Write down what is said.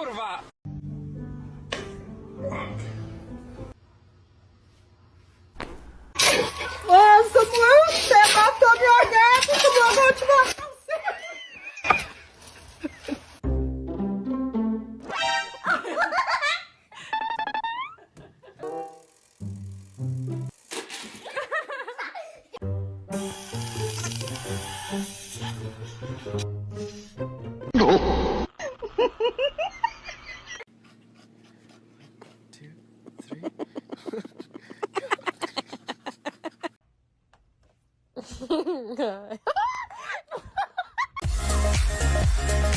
kurwa! Nossa, você matou meu gato, tu mandou te matar. Two, three. Good.